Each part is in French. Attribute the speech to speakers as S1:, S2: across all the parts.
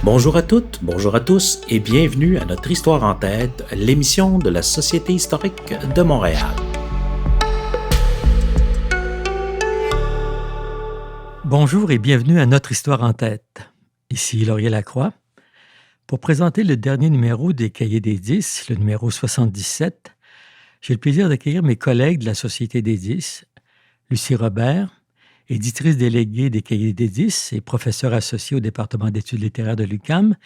S1: Bonjour à toutes, bonjour à tous et bienvenue à notre Histoire en tête, l'émission de la Société historique de Montréal.
S2: Bonjour et bienvenue à notre Histoire en tête. Ici Laurier Lacroix. Pour présenter le dernier numéro des Cahiers des 10, le numéro 77, j'ai le plaisir d'accueillir mes collègues de la Société des 10, Lucie Robert, éditrice déléguée des Cahiers des 10 et professeure associée au département d'études littéraires de l'UQAM,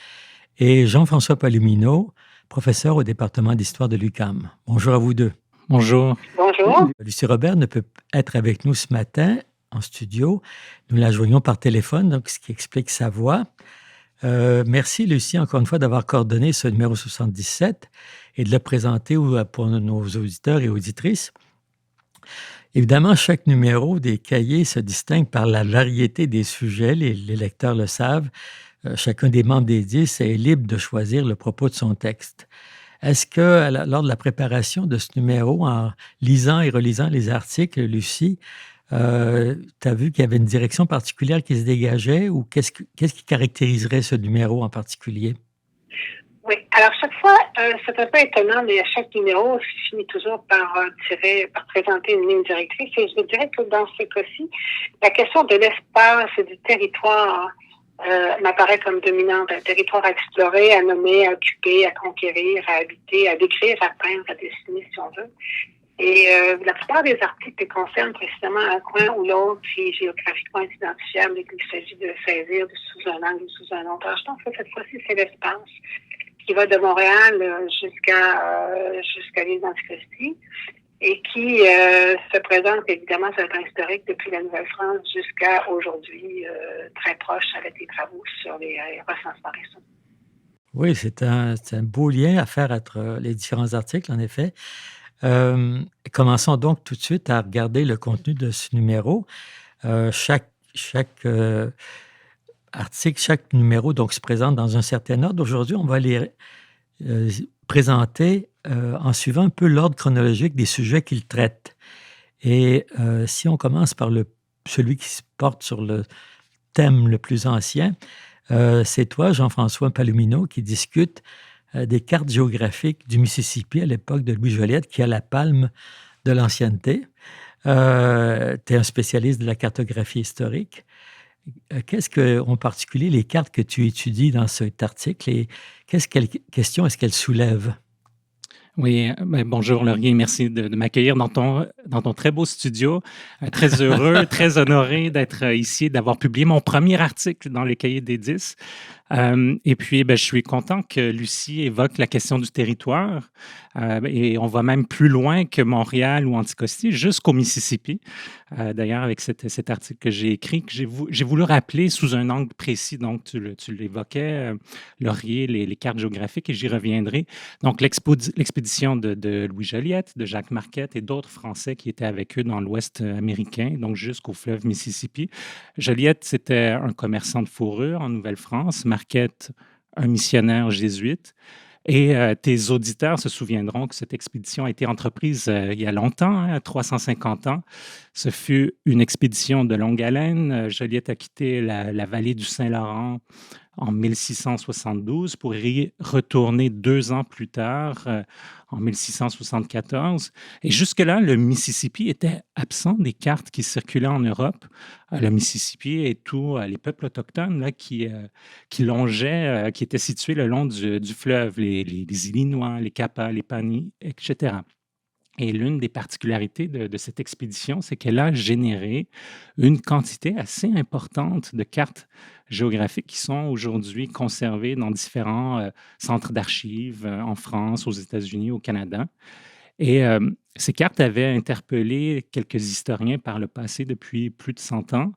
S2: et Jean-François Palomino, professeur au département d'histoire de l'UQAM. Bonjour à vous deux.
S3: Bonjour.
S4: Bonjour.
S2: Lucie Robert ne peut être avec nous ce matin en studio. Nous la joignons par téléphone, donc ce qui explique sa voix. Merci, Lucie, encore une fois, d'avoir coordonné ce numéro 77 et de le présenter pour nos auditeurs et auditrices. Évidemment, chaque numéro des cahiers se distingue par la variété des sujets. Les lecteurs le savent. Chacun des membres des 10 est libre de choisir le propos de son texte. Est-ce que, lors de la préparation de ce numéro, en lisant et relisant les articles, Lucie, tu as vu qu'il y avait une direction particulière qui se dégageait ou qu'est-ce qui caractériserait ce numéro en particulier?
S4: Oui, alors chaque fois, c'est un peu étonnant, mais à chaque numéro, je finis toujours par présenter une ligne directrice. Et je dirais que dans ce cas-ci, la question de l'espace et du territoire m'apparaît comme dominante. Un territoire à explorer, à nommer, à occuper, à conquérir, à habiter, à décrire, à peindre, à dessiner, si on veut. Et la plupart des articles concernent précisément un coin ou l'autre qui est géographiquement identifiable et qu'il s'agit de saisir sous un angle ou sous un autre. Alors, je pense que cette fois-ci, c'est l'espace qui va de Montréal jusqu'à l'île d'Anticosti et qui se présente évidemment sur le plan historique depuis la Nouvelle-France jusqu'à aujourd'hui, très proche avec les travaux sur les recensements récents.
S2: Oui, c'est un beau lien à faire entre les différents articles, en effet. Commençons donc tout de suite à regarder le contenu de ce numéro. Chaque article, chaque numéro donc, se présente dans un certain ordre. Aujourd'hui, on va les présenter en suivant un peu l'ordre chronologique des sujets qu'ils traitent. Et si on commence par celui qui se porte sur le thème le plus ancien, c'est toi, Jean-François Palomino, qui discute des cartes géographiques du Mississippi à l'époque de Louis Joliette, qui a la palme de l'ancienneté. Tu es un spécialiste de la cartographie historique. Qu'est-ce que, en particulier, les cartes que tu étudies dans cet article et quelles questions est-ce qu'elles soulèvent?
S3: Oui, bonjour Laurier, merci de m'accueillir dans ton très beau studio. Très heureux, très honoré d'être ici, d'avoir publié mon premier article dans les Cahiers des 10. Et puis, je suis content que Lucie évoque la question du territoire. Et on va même plus loin que Montréal ou Anticosti, jusqu'au Mississippi. D'ailleurs, avec cet article que j'ai écrit, que j'ai voulu rappeler sous un angle précis. Donc, tu l'évoquais, Laurier, les cartes géographiques, et j'y reviendrai. Donc, l'expédition de Louis Joliette, de Jacques Marquette et d'autres Français qui étaient avec eux dans l'Ouest américain, donc jusqu'au fleuve Mississippi. Joliette, c'était un commerçant de fourrure en Nouvelle-France. Marquette, un missionnaire jésuite. Et tes auditeurs se souviendront que cette expédition a été entreprise il y a longtemps, 350 ans. Ce fut une expédition de longue haleine. Joliette a quitté la vallée du Saint-Laurent en 1672 pour y retourner 2 ans plus tard, en 1674. Et jusque-là, le Mississippi était absent des cartes qui circulaient en Europe. Le Mississippi et tous les peuples autochtones là, qui longeaient, qui étaient situés le long du fleuve, les Illinois, les Kapas, les Panis, etc. Et l'une des particularités de cette expédition, c'est qu'elle a généré une quantité assez importante de cartes géographiques qui sont aujourd'hui conservées dans différents centres d'archives en France, aux États-Unis, au Canada. Et ces cartes avaient interpellé quelques historiens par le passé depuis plus de 100 ans.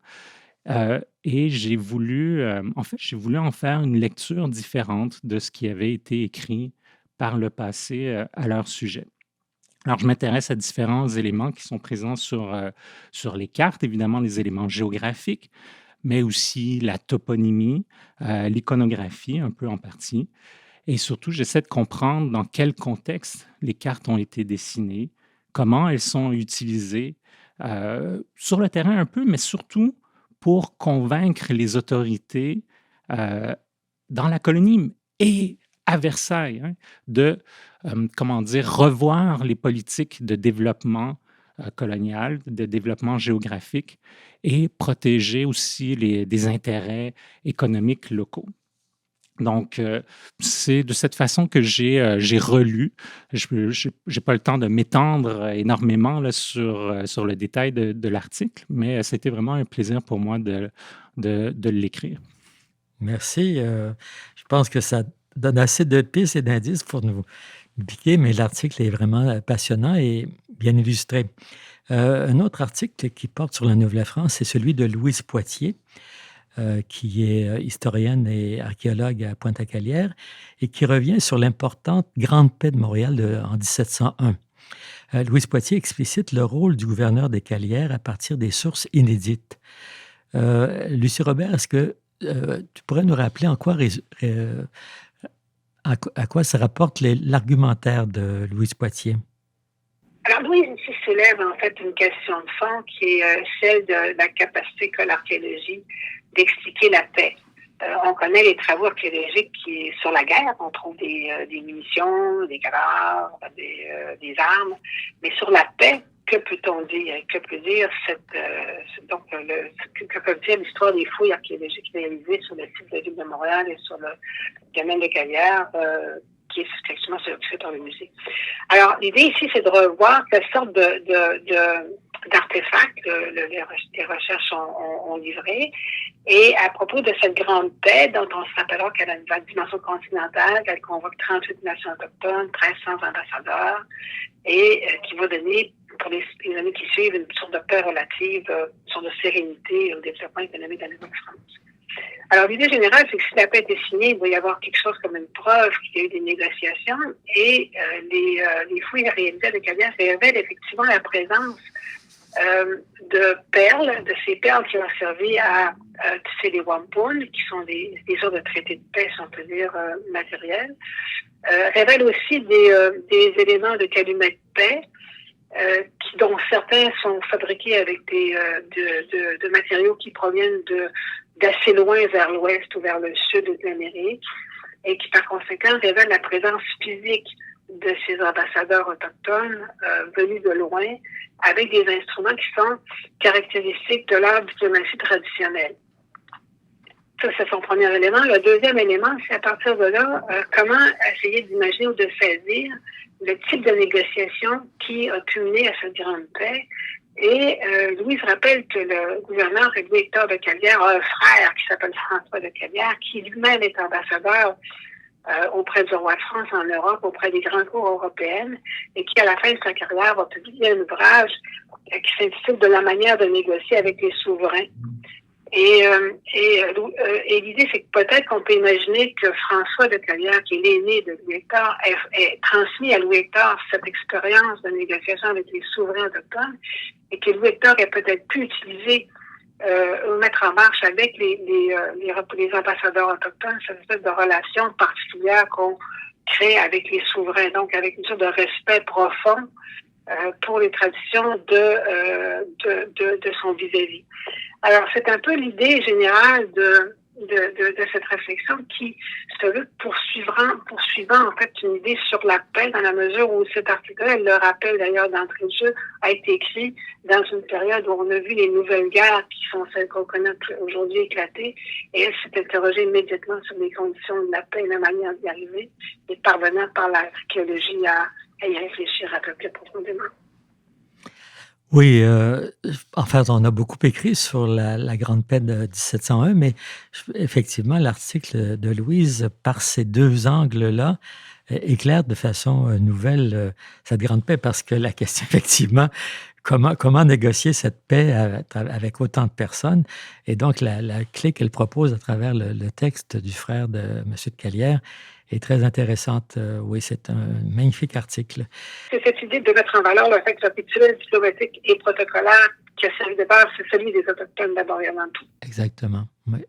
S3: Et j'ai voulu en faire une lecture différente de ce qui avait été écrit par le passé à leur sujet. Alors, je m'intéresse à différents éléments qui sont présents sur les cartes, évidemment les éléments géographiques, mais aussi la toponymie, l'iconographie un peu en partie. Et surtout, j'essaie de comprendre dans quel contexte les cartes ont été dessinées, comment elles sont utilisées sur le terrain un peu, mais surtout pour convaincre les autorités dans la colonie et à Versailles, hein, de, revoir les politiques de développement colonial, de développement géographique et protéger aussi des intérêts économiques locaux. Donc, c'est de cette façon que j'ai relu. Je n'ai pas le temps de m'étendre énormément là, sur le détail de l'article, mais c'était vraiment un plaisir pour moi de l'écrire.
S2: Merci. Je pense que ça donne assez de pistes et d'indices pour nous piquer, mais l'article est vraiment passionnant et bien illustré. Un autre article qui porte sur la Nouvelle-France, c'est celui de Louise Poitier, qui est historienne et archéologue à Pointe-à-Calière et qui revient sur l'importante Grande Paix de Montréal en 1701. Louise Poitier explicite le rôle du gouverneur des Calières à partir des sources inédites. Lucie Robert, est-ce que tu pourrais nous rappeler à quoi ça rapporte l'argumentaire de Louise Poitier?
S4: Alors, Louise ici soulève en fait une question de fond qui est celle de la capacité qu'a l'archéologie d'expliquer la paix. On connaît les travaux archéologiques sur la guerre. On trouve des munitions, des cadavres, des armes. Mais sur la paix, que peut-on dire? Que peut dire que peut dire l'histoire des fouilles archéologiques réalisées sur le site de la ville de Montréal et sur le domaine de Calière, qui est effectivement fait par le musée. Alors, l'idée ici, c'est de revoir quelle sorte d'artefacts les recherches ont livré. Et à propos de cette grande paix, dont on se rappellera qu'elle a une dimension continentale, qu'elle convoque 38 nations autochtones, 1300 ambassadeurs, et qui va donner, pour les années qui suivent, une sorte de paix relative, une sorte de sérénité au développement économique de la Nouvelle-France. Alors, l'idée générale, c'est que si la paix était signée, il va y avoir quelque chose comme une preuve qu'il y a eu des négociations et les fouilles réalisées avec Calière révèlent effectivement la présence de perles, de ces perles qui ont servi à tisser les wampum, qui sont des sortes de traités de paix, si on peut dire, matériels, révèlent aussi des éléments de calumet de paix, dont certains sont fabriqués avec de matériaux qui proviennent d'assez loin vers l'ouest ou vers le sud de l'Amérique et qui, par conséquent, révèlent la présence physique de ces ambassadeurs autochtones venus de loin avec des instruments qui sont caractéristiques de leur diplomatie traditionnelle. Ça, c'est son premier élément. Le deuxième élément, c'est à partir de là, comment essayer d'imaginer ou de saisir le type de négociation qui a culminé à cette grande paix. Et Louise rappelle que le gouverneur Louis-Hector de Calière a un frère qui s'appelle François de Calière, qui lui-même est ambassadeur auprès du roi de France en Europe, auprès des grandes cours européennes, et qui, à la fin de sa carrière, va publier un ouvrage qui s'intitule « De la manière de négocier avec les souverains ». Et l'idée, c'est que peut-être qu'on peut imaginer que François de Calière, qui est l'aîné de Louis-Hector, ait transmis à Louis-Hector cette expérience de négociation avec les souverains autochtones et que Louis-Hector ait peut-être pu utiliser ou mettre en marche avec les ambassadeurs autochtones cette espèce de relation particulière qu'on crée avec les souverains, donc avec une sorte de respect profond pour les traditions de son vis-à-vis. Alors, c'est un peu l'idée générale de cette réflexion qui se veut poursuivant en fait une idée sur la paix dans la mesure où cet article-là, elle le rappelle d'ailleurs d'entrée de jeu, a été écrit dans une période où on a vu les nouvelles guerres qui sont celles qu'on connaît aujourd'hui éclater et elle s'est interrogée immédiatement sur les conditions de la paix et la manière d'y arriver et parvenant par l'archéologie à y réfléchir un peu plus profondément.
S2: Oui, en fait, on a beaucoup écrit sur la Grande Paix de 1701, mais effectivement, l'article de Louise, par ces deux angles-là, éclaire de façon nouvelle cette Grande Paix, parce que la question, effectivement, comment négocier cette paix avec autant de personnes, et donc la clé qu'elle propose à travers le texte du frère de M. de Calière est très intéressante. Oui, c'est un magnifique article.
S4: C'est cette idée de mettre en valeur le fait que le rituel diplomatique et protocolaire qui a servi de base, c'est celui des Autochtones d'abord et avant tout.
S2: Exactement, oui.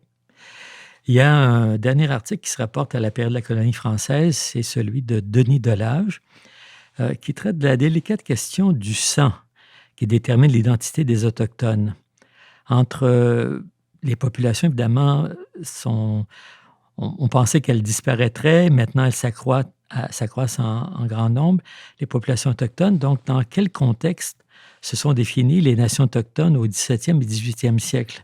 S2: Il y a un dernier article qui se rapporte à la période de la colonie française, c'est celui de Denis Delage, qui traite de la délicate question du sang, qui détermine l'identité des Autochtones. Entre les populations, évidemment, on pensait qu'elle disparaîtrait. Maintenant, elle s'accroissent en grand nombre, les populations autochtones. Donc, dans quel contexte se sont définies les nations autochtones au 17e et 18e siècle?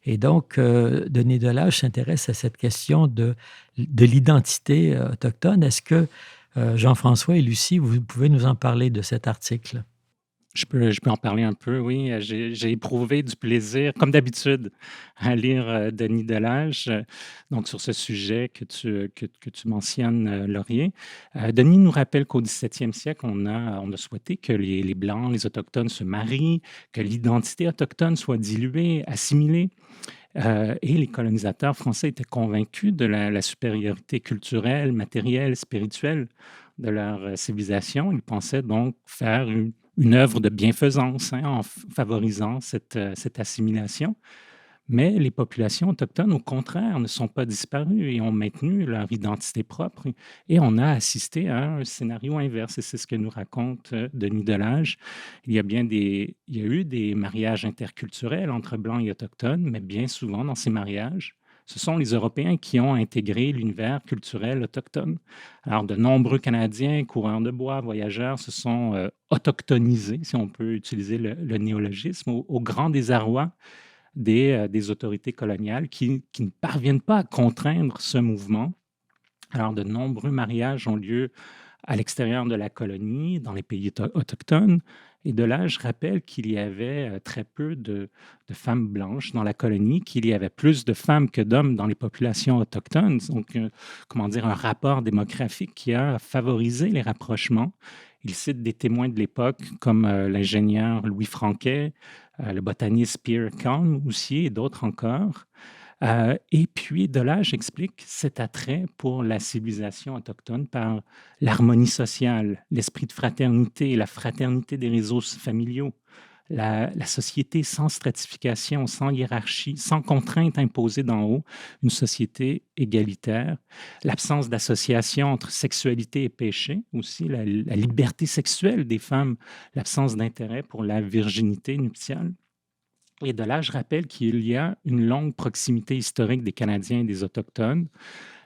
S2: Et donc, Denis Delage s'intéresse à cette question de l'identité autochtone. Est-ce que Jean-François et Lucie, vous pouvez nous en parler de cet article?
S3: Je peux en parler un peu, oui. J'ai éprouvé du plaisir, comme d'habitude, à lire Denis Delage, donc sur ce sujet que tu mentionnes, Laurier. Denis nous rappelle qu'au 17e siècle, on a souhaité que les Blancs, les Autochtones se marient, que l'identité autochtone soit diluée, assimilée. Et les colonisateurs français étaient convaincus de la supériorité culturelle, matérielle, spirituelle de leur civilisation. Ils pensaient donc faire une œuvre de bienfaisance en favorisant cette assimilation. Mais les populations autochtones, au contraire, ne sont pas disparues et ont maintenu leur identité propre. Et on a assisté à un scénario inverse, et c'est ce que nous raconte Denis Delage. Il y a eu des mariages interculturels entre Blancs et Autochtones, mais bien souvent, dans ces mariages, ce sont les Européens qui ont intégré l'univers culturel autochtone. Alors, de nombreux Canadiens, coureurs de bois, voyageurs, se sont autochtonisés, si on peut utiliser le néologisme, au grand désarroi des autorités coloniales qui ne parviennent pas à contraindre ce mouvement. Alors, de nombreux mariages ont lieu à l'extérieur de la colonie, dans les pays autochtones. Et Delage rappelle qu'il y avait très peu de femmes blanches dans la colonie, qu'il y avait plus de femmes que d'hommes dans les populations autochtones. Donc, un rapport démographique qui a favorisé les rapprochements. Il cite des témoins de l'époque comme l'ingénieur Louis Franquet, le botaniste Pierre Kahn aussi et d'autres encore. Et puis, Delage explique cet attrait pour la civilisation autochtone par l'harmonie sociale, l'esprit de fraternité, la fraternité des réseaux familiaux, la société sans stratification, sans hiérarchie, sans contrainte imposée d'en haut, une société égalitaire, l'absence d'association entre sexualité et péché, aussi la liberté sexuelle des femmes, l'absence d'intérêt pour la virginité nuptiale. Et Delage rappelle qu'il y a une longue proximité historique des Canadiens et des Autochtones.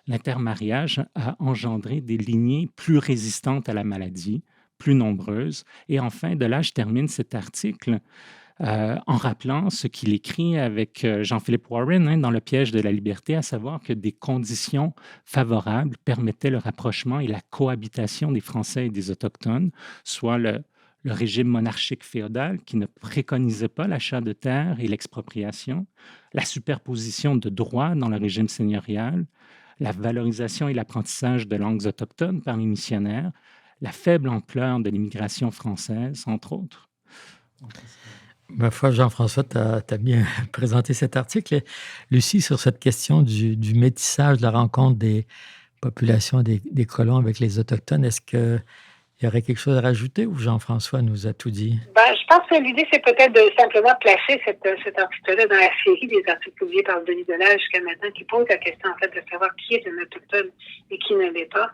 S3: L'intermariage a engendré des lignées plus résistantes à la maladie, plus nombreuses. Et enfin, Delage termine cet article en rappelant ce qu'il écrit avec Jean-Philippe Warren dans Le piège de la liberté, à savoir que des conditions favorables permettaient le rapprochement et la cohabitation des Français et des Autochtones, soit le régime monarchique féodal qui ne préconisait pas l'achat de terres et l'expropriation, la superposition de droits dans le régime seigneurial, la valorisation et l'apprentissage de langues autochtones par les missionnaires, la faible ampleur de l'immigration française, entre autres.
S2: Ma foi, Jean-François, tu as bien présenté cet article. Lucie, sur cette question du métissage, de la rencontre des populations des colons avec les Autochtones, est-ce qu'il y aurait quelque chose à rajouter ou Jean-François nous a tout dit?
S4: Je pense que l'idée, c'est peut-être de simplement placer cet article-là dans la série des articles publiés par Denis Delage jusqu'à maintenant, qui pose la question, en fait, de savoir qui est un autochtone et qui ne l'est pas,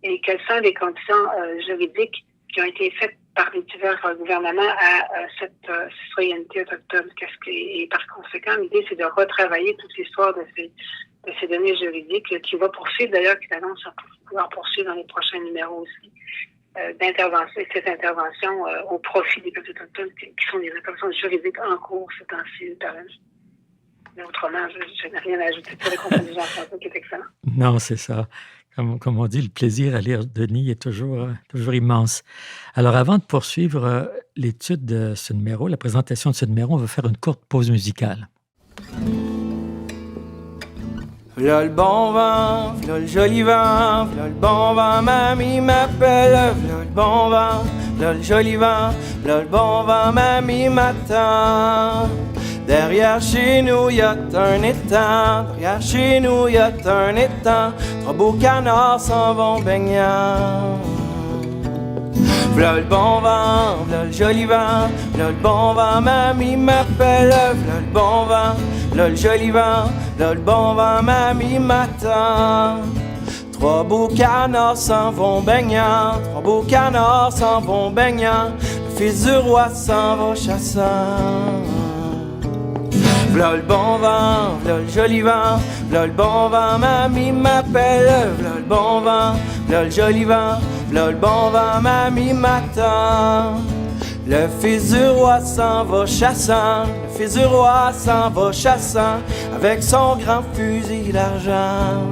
S4: et quelles sont les conditions juridiques qui ont été faites par les divers gouvernements à cette citoyenneté autochtone. Et par conséquent, l'idée, c'est de retravailler toute l'histoire de ces données juridiques, qui va poursuivre, d'ailleurs, qui annonce pouvoir poursuivre dans les prochains numéros aussi. Cette intervention au profit des peuples autochtones qui sont des interventions juridiques en cours ces temps-ci. Mais autrement, je n'ai rien à ajouter sur les contenus de Jean-François qui est excellent.
S2: Non, c'est ça. Comme on dit, le plaisir à lire Denis est toujours immense. Alors, avant de poursuivre l'étude de ce numéro, la présentation de ce numéro, on va faire une courte pause musicale.
S5: V'là le bon vent, v'là le joli vent, v'là le bon vent, mamie m'appelle. V'là le bon vent, v'là le joli vent, v'là le bon vent, mamie m'attend. Derrière chez nous y'a un étang, derrière chez nous y'a un étang. Trois beaux canards s'en vont baignant. V'là le bon vent, v'là le joli vent, v'là le bon vent, mamie m'appelle. V'là le bon vent, v'là le joli vent, v'là le bon vent, mamie m'attend. Trois beaux canards s'en vont baignant, trois beaux canards s'en vont baignant. Le fils du roi s'en va chassant. V'là le bon vent, v'là le joli vent, v'là le bon vent, mamie m'appelle, v'là le bon vent, v'là le joli vent, v'là le bon vent, mamie m'attend. Le fils du roi s'en va chassant, le fils du roi s'en va chassant, avec son grand fusil d'argent.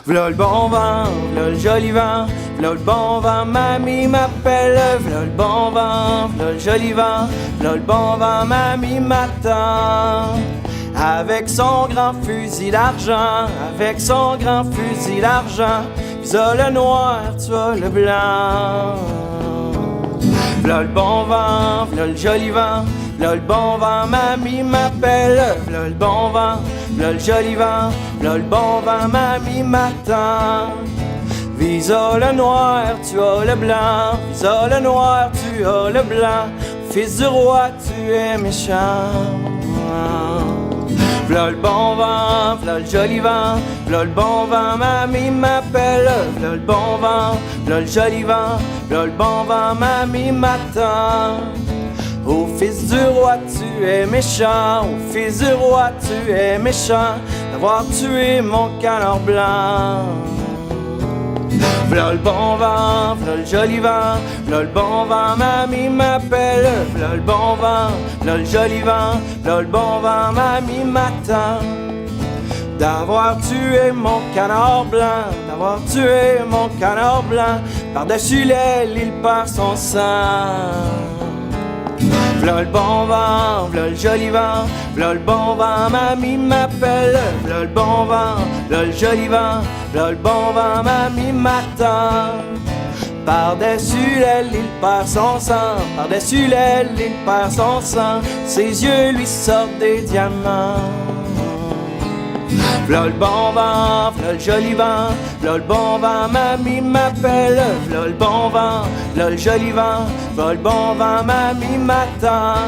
S5: V'là le bon vent, v'là le joli vent, v'là le bon vent, mamie m'appelle, v'là le bon vent, v'là le joli vent, v'là le bon vent, mamie m'attend. Avec son grand fusil d'argent, avec son grand fusil d'argent, puis le noir, tu as le blanc. V'là le bon vent, v'là le joli vent, v'là le bon vent, mamie m'appelle, v'là le bon vent, v'là le joli vent, v'là le bon vent, mamie m'attend. Visa le noir, tu as le blanc, visa le noir, tu as le blanc, fils du roi, tu es méchant. V'là le bon vent, v'là le joli vent, v'là le bon vent, mamie m'appelle, v'là le bon vent, v'là le joli vent, v'là le bon vent, mamie m'attend. Ô fils du roi, tu es méchant, ô fils du roi, tu es méchant, d'avoir tué mon canard blanc. V'là le bon vent, v'là le joli vent, v'là le bon vent, mamie m'appelle, v'là le bon vent, v'là le joli vent, v'là le bon vent, mamie m'attend. D'avoir tué mon canard blanc, d'avoir tué mon canard blanc, par-dessus l'aile il perd son sang. V'là le bon vent, v'là le joli vent, v'là le bon vent, mamie m'appelle, v'là le bon vent, v'là le joli vent, v'là le bon vent, mamie m'attend. Par-dessus l'aile, il perd son sang, par-dessus l'aile, il perd son sang, ses yeux lui sortent des diamants. V'là le bon vent, v'là le joli vent, v'là le bon vent, mamie m'appelle, v'là le bon vent, v'là le joli vent, v'là le bon vent, mamie m'attend.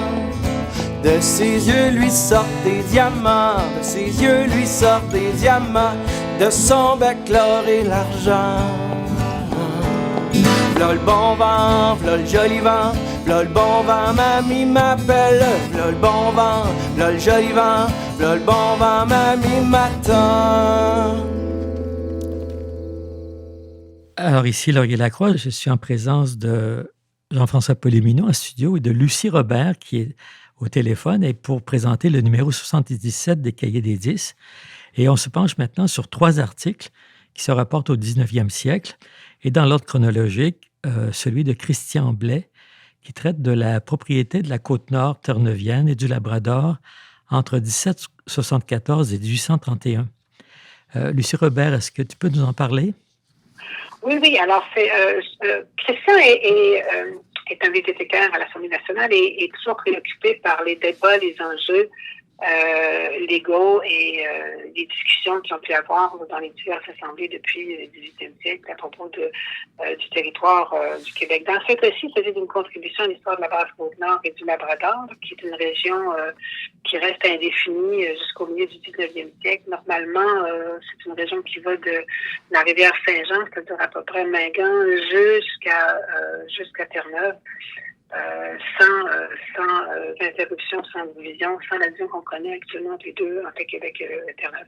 S5: De ses yeux lui sortent des diamants, de ses yeux lui sortent des diamants, de son bec l'or et l'argent. V'là le bon vent, v'là le joli vent, v'là le bon vent, mamie m'appelle, v'là le bon vent, v'là le joli vent, v'là le bon vent, mamie m'attend.
S2: Alors ici, Laurier Lacroix, je suis en présence de Jean-François Polémineau en studio et de Lucie Robert qui est au téléphone et pour présenter le numéro 77 des Cahiers des 10. Et on se penche maintenant sur 3 articles qui se rapportent au 19e siècle et dans l'ordre chronologique, celui de Christian Blais qui traite de la propriété de la Côte-Nord terre-neuvienne et du Labrador entre 1774 et 1831. Lucie Robert, est-ce que tu peux nous en parler?
S4: Oui. Alors, Christian est un bibliothécaire à l'Assemblée nationale et est toujours préoccupé par les débats, les enjeux légaux et les discussions qui ont pu avoir dans les diverses assemblées depuis le 18e siècle à propos du territoire du Québec. Dans ce cas-ci, il s'agit d'une contribution à l'histoire de la Basse-Côte-Nord et du Labrador, qui est une région qui reste indéfinie jusqu'au milieu du 19e siècle. Normalement, c'est une région qui va de la rivière Saint-Jean, c'est-à-dire à peu près Mingan, jusqu'à Terre-Neuve. Sans interruption, sans division, sans la division qu'on connaît actuellement entre les deux, entre Québec et Terre-Neuve.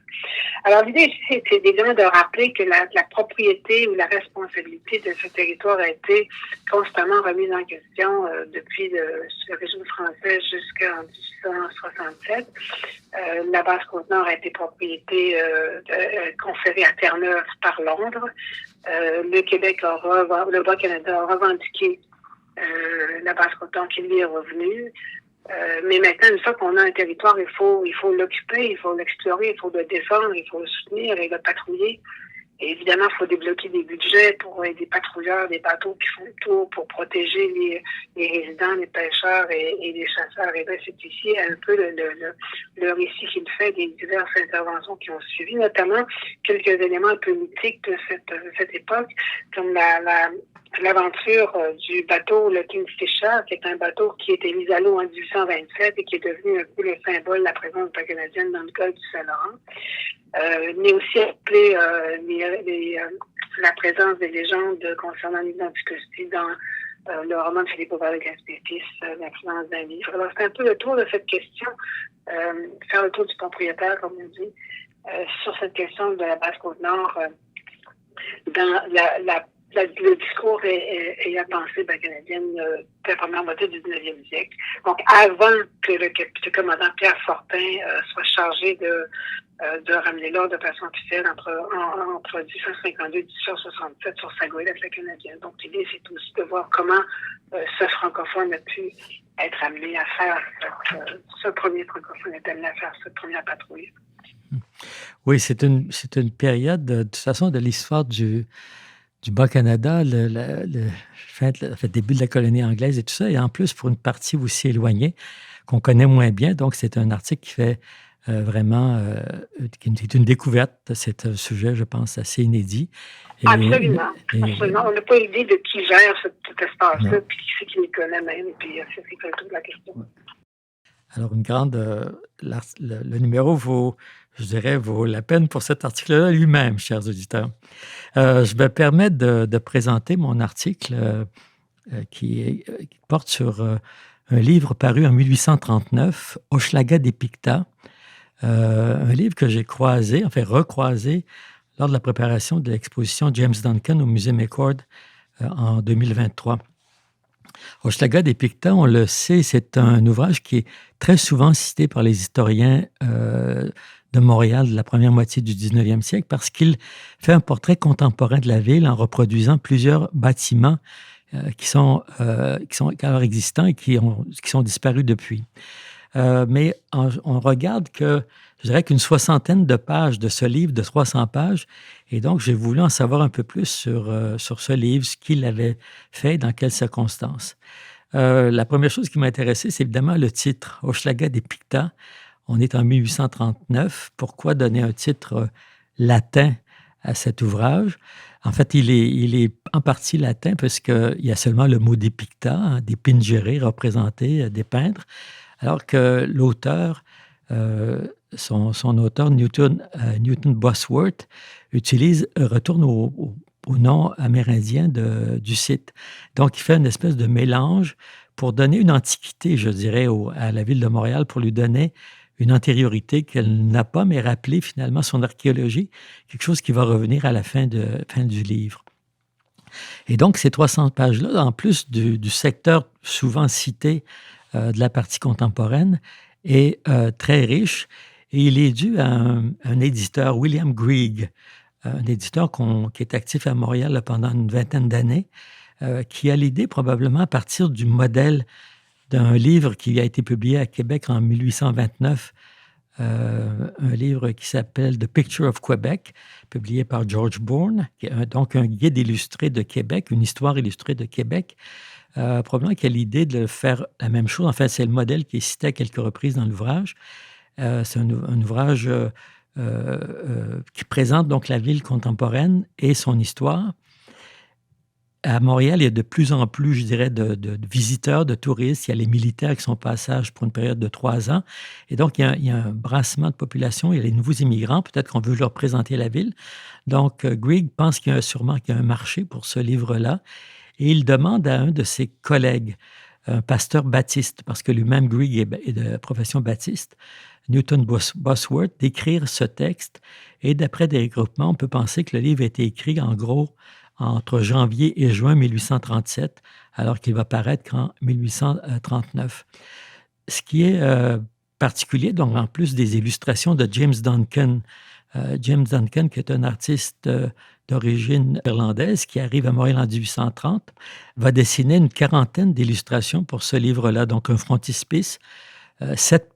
S4: Alors, l'idée ici, c'est évidemment de rappeler que la propriété ou la responsabilité de ce territoire a été constamment remise en question depuis le régime français jusqu'en 1867. La Basse-Côte-Nord a été propriété conférée à Terre-Neuve par Londres. Le Québec le Bas-Canada a revendiqué la Basse-Côte-Nord qui lui est revenue. Mais maintenant, une fois qu'on a un territoire, il faut l'occuper, il faut l'explorer, il faut le défendre, il faut le soutenir et le patrouiller. Et évidemment, il faut débloquer des budgets pour des patrouilleurs, des bateaux qui font le tour pour protéger les résidents, les pêcheurs et les chasseurs. Et bien, c'est ici un peu le récit qu'il fait des diverses interventions qui ont suivi, notamment quelques éléments un peu mythiques de cette époque, comme l'aventure du bateau, le Kingfisher, qui est un bateau qui a été mis à l'eau en 1827 et qui est devenu un peu le symbole de la présence canadienne dans le golfe du Saint-Laurent. Mais aussi appelé la présence des légendes concernant l'identité dans le roman de Philippe Auvergne-Gaspétis, l'influence d'un livre. Alors, c'est un peu le tour de cette question faire le tour du propriétaire, comme on dit, sur cette question de la Basse-Côte-Nord dans le discours ayant pensé canadienne de la première moitié du 19e siècle. Donc, avant que le commandant Pierre Fortin soit chargé de ramener l'ordre de façon officielle entre 1852 et 1867 sur sa goélette canadienne. Donc, l'idée, c'est aussi de voir comment ce francophone a pu être amené à faire ce premier francophone est amené à faire cette première patrouille.
S2: Oui, c'est une période, de toute façon, de l'histoire du Bas-Canada, le début de la colonie anglaise et tout ça, et en plus pour une partie aussi éloignée qu'on connaît moins bien. Donc, c'est un article qui fait vraiment, qui est une découverte. C'est un sujet, je pense, assez inédit.
S4: Absolument. On n'a pas idée de qui gère cet espace-là, puis qui c'est qui les connaît même, puis c'est ce qui fait le tour de la question.
S2: Alors, le numéro vaut la peine pour cet article-là lui-même, chers auditeurs. Je me permets de présenter mon article qui porte sur un livre paru en 1839, Hochelaga des Pictats, un livre que j'ai recroisé lors de la préparation de l'exposition James Duncan au Musée McCord en 2023. Hochelaga des Pictats, on le sait, c'est un ouvrage qui est très souvent cité par les historiens de Montréal de la première moitié du 19e siècle parce qu'il fait un portrait contemporain de la ville en reproduisant plusieurs bâtiments qui sont alors existants et qui sont disparus depuis. Mais on regarde je dirais qu'une soixantaine de pages de ce livre de 300 pages, et donc j'ai voulu en savoir un peu plus sur ce livre, ce qu'il avait fait, dans quelles circonstances. La première chose qui m'a intéressé, c'est évidemment le titre, Hochelaga des Pictats. On est en 1839. Pourquoi donner un titre latin à cet ouvrage? En fait, il est en partie latin parce qu'il y a seulement le mot des Pictats, des pingere représentés, des peintres, alors que l'auteur, son auteur, Newton Bosworth, retourne au nom amérindien du site. Donc, il fait une espèce de mélange pour donner une antiquité, je dirais, à la ville de Montréal, pour lui donner une antériorité qu'elle n'a pas, mais rappeler finalement son archéologie, quelque chose qui va revenir à la fin du livre. Et donc, ces 300 pages-là, en plus du secteur souvent cité de la partie contemporaine, est très riche, et il est dû à un éditeur, William Grieg, un éditeur qui est actif à Montréal pendant une vingtaine d'années, qui a l'idée probablement à partir du modèle d'un livre qui a été publié à Québec en 1829, un livre qui s'appelle « The Picture of Quebec », publié par George Bourne, qui est donc un guide illustré de Québec, une histoire illustrée de Québec, probablement qui a l'idée de faire la même chose. En fait, c'est le modèle qui est cité à quelques reprises dans l'ouvrage. C'est un ouvrage qui présente donc la ville contemporaine et son histoire. À Montréal, il y a de plus en plus, je dirais, de visiteurs, de touristes. Il y a les militaires qui sont en passage pour une période de 3 ans. Et donc, il y a un brassement de population. Il y a les nouveaux immigrants. Peut-être qu'on veut leur présenter la ville. Donc, Grieg pense qu'il y a un marché pour ce livre-là. Et il demande à un de ses collègues, un pasteur baptiste, parce que lui-même, Grieg est de profession baptiste, Newton Bosworth, d'écrire ce texte. Et d'après des regroupements, on peut penser que le livre a été écrit, en gros, entre janvier et juin 1837, alors qu'il va paraître qu'en 1839. Ce qui est particulier, donc en plus des illustrations de James Duncan, qui est un artiste d'origine irlandaise qui arrive à Montréal en 1830, va dessiner une quarantaine d'illustrations pour ce livre-là, donc un frontispice, 7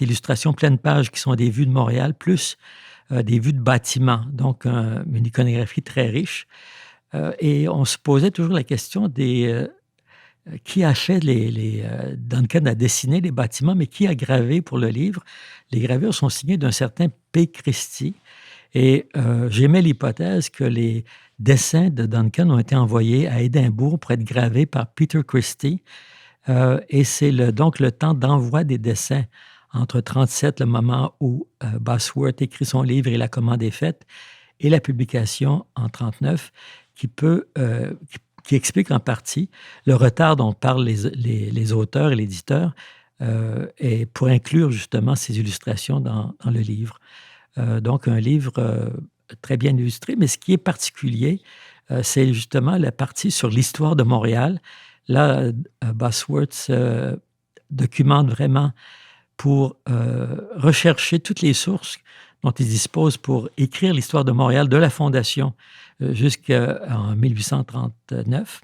S2: illustrations pleines pages qui sont des vues de Montréal, plus des vues de bâtiments, donc une iconographie très riche. Et on se posait toujours la question qui a fait Duncan a dessiné les bâtiments, mais qui a gravé pour le livre? Les gravures sont signées d'un certain P. Christie. Et j'émets l'hypothèse que les dessins de Duncan ont été envoyés à Édimbourg pour être gravés par Peter Christie. Et c'est donc le temps d'envoi des dessins entre 1937, le moment où Bosworth écrit son livre et la commande est faite, et la publication en 1939, qui explique en partie le retard dont parlent les auteurs et l'éditeur et pour inclure justement ces illustrations dans le livre. Donc, un livre très bien illustré, mais ce qui est particulier, c'est justement la partie sur l'histoire de Montréal. Là, Bosworth documente vraiment pour rechercher toutes les sources dont il dispose pour écrire l'histoire de Montréal, de la Fondation jusqu'en 1839.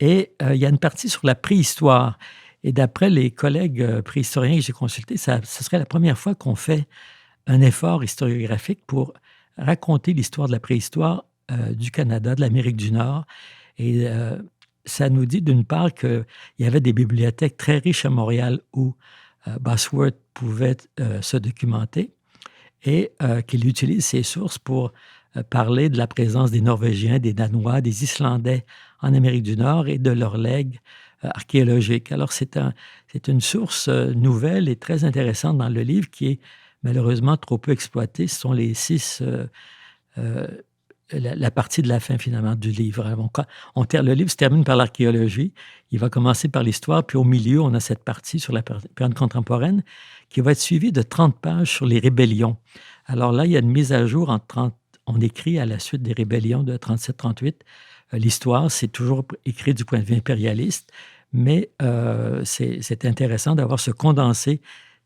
S2: Et il y a une partie sur la préhistoire. Et d'après les collègues préhistoriens que j'ai consultés, ce serait la première fois qu'on fait un effort historiographique pour raconter l'histoire de la préhistoire du Canada, de l'Amérique du Nord. Et ça nous dit d'une part qu'il y avait des bibliothèques très riches à Montréal où Bosworth pouvait se documenter et qu'il utilise ces sources pour parler de la présence des Norvégiens, des Danois, des Islandais en Amérique du Nord et de leurs legs archéologiques. Alors, c'est une source nouvelle et très intéressante dans le livre qui est malheureusement trop peu exploitée. Ce sont les 6... la partie de la fin, finalement, du livre. Le livre se termine par l'archéologie. Il va commencer par l'histoire, puis au milieu, on a cette partie sur la période contemporaine qui va être suivie de 30 pages sur les rébellions. Alors là, il y a une mise à jour on écrit à la suite des rébellions de 37-38. L'histoire, c'est toujours écrit du point de vue impérialiste, mais c'est intéressant d'avoir ce condensé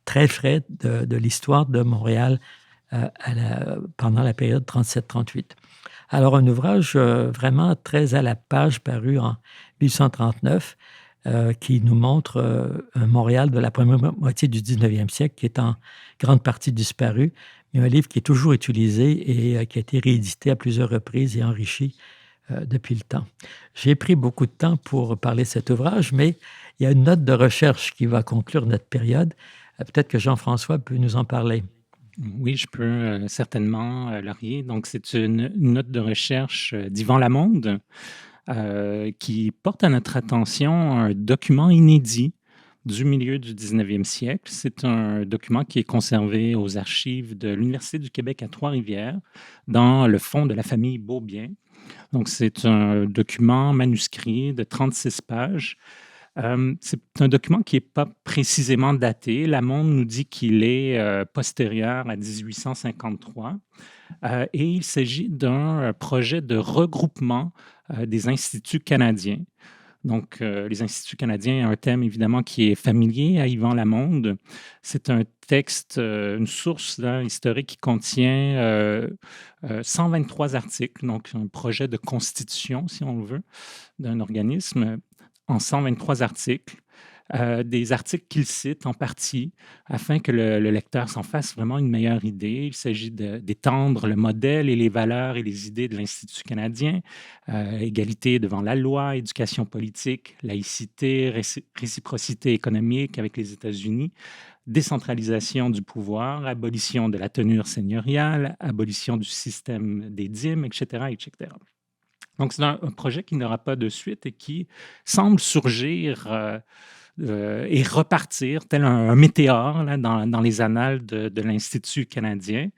S2: très frais de l'histoire de Montréal pendant la période 37-38. Alors, un ouvrage vraiment très à la page paru en 1839 qui nous montre un Montréal de la première moitié du 19e siècle qui est en grande partie disparu. Il y a un livre qui est toujours utilisé et qui a été réédité à plusieurs reprises et enrichi depuis le temps. J'ai pris beaucoup de temps pour parler de cet ouvrage, mais il y a une note de recherche qui va conclure notre période. Peut-être que Jean-François peut nous en parler.
S3: Oui, je peux certainement, Laurier. Donc, c'est une note de recherche d'Yvan Lamonde qui porte à notre attention un document inédit du milieu du 19e siècle. C'est un document qui est conservé aux archives de l'Université du Québec à Trois-Rivières, dans le fonds de la famille Beaubien. Donc, c'est un document manuscrit de 36 pages. C'est un document qui n'est pas précisément daté. Lamonde nous dit qu'il est postérieur à 1853 et il s'agit d'un projet de regroupement des instituts canadiens. Donc, les instituts canadiens, un thème évidemment qui est familier à Yvan Lamonde. C'est un texte, une source historique qui contient 123 articles, donc un projet de constitution, si on le veut, d'un organisme en 123 articles, des articles qu'il cite en partie afin que le lecteur s'en fasse vraiment une meilleure idée. Il s'agit d'étendre le modèle et les valeurs et les idées de l'Institut canadien, égalité devant la loi, éducation politique, laïcité, réciprocité économique avec les États-Unis, décentralisation du pouvoir, abolition de la tenure seigneuriale, abolition du système des dîmes, etc., etc. Donc, c'est un projet qui n'aura pas de suite et qui semble surgir et repartir tel un météore là, dans les annales de l'Institut canadien.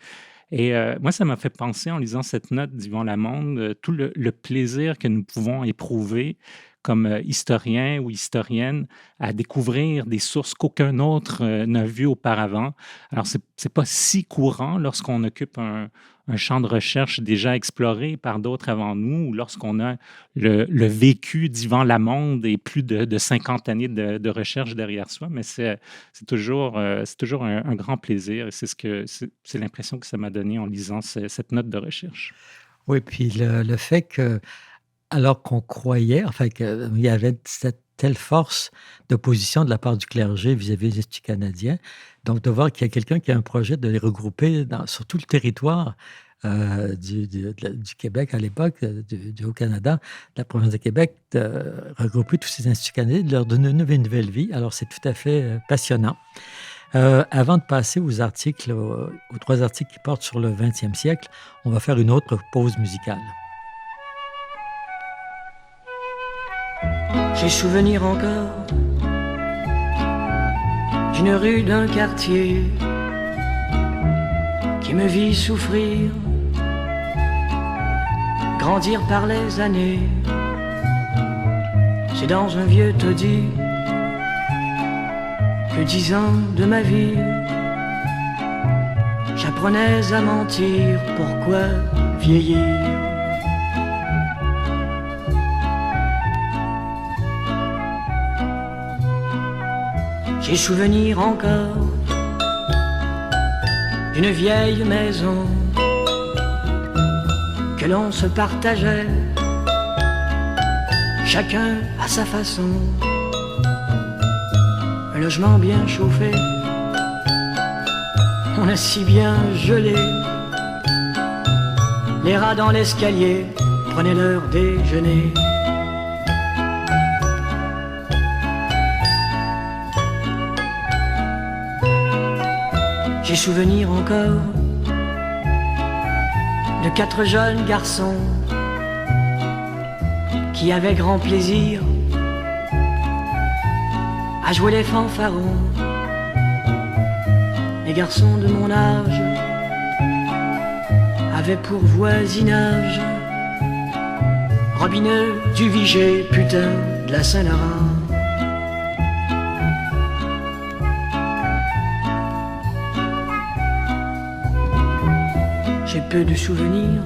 S3: Et moi, ça m'a fait penser, en lisant cette note d'Yvan Lamonde, tout le plaisir que nous pouvons éprouver comme historien ou historienne à découvrir des sources qu'aucun autre n'a vues auparavant. Alors, c'est pas si courant lorsqu'on occupe un champ de recherche déjà exploré par d'autres avant nous, ou lorsqu'on a le vécu d'Yvan Lamonde et plus de 50 années de recherche derrière soi, mais c'est toujours un grand plaisir, et c'est l'impression que ça m'a donné en lisant cette note de recherche.
S2: Oui, puis le fait que, alors qu'on croyait, enfin, qu'il y avait cette telle force d'opposition de la part du clergé vis-à-vis des instituts canadiens, donc de voir qu'il y a quelqu'un qui a un projet de les regrouper sur tout le territoire du Québec à l'époque, du Haut-Canada, de la province de Québec, de regrouper tous ces instituts canadiens, de leur donner une nouvelle vie. Alors, c'est tout à fait passionnant. Avant de passer aux articles, aux 3 articles qui portent sur le 20e siècle, on va faire une autre pause musicale.
S6: J'ai souvenir encore d'une rue d'un quartier qui me vit souffrir, grandir par les années. C'est dans un vieux taudis que 10 ans de ma vie, j'apprenais à mentir. Pourquoi vieillir? J'ai souvenir encore d'une vieille maison que l'on se partageait, chacun à sa façon. Un logement bien chauffé, on a si bien gelé. Les rats dans l'escalier prenaient leur déjeuner. J'ai souvenir encore de 4 jeunes garçons qui avaient grand plaisir à jouer les fanfarons. Les garçons de mon âge avaient pour voisinage Robineux, du Viger, putain de la Saint-Laurent. J'ai peu de souvenirs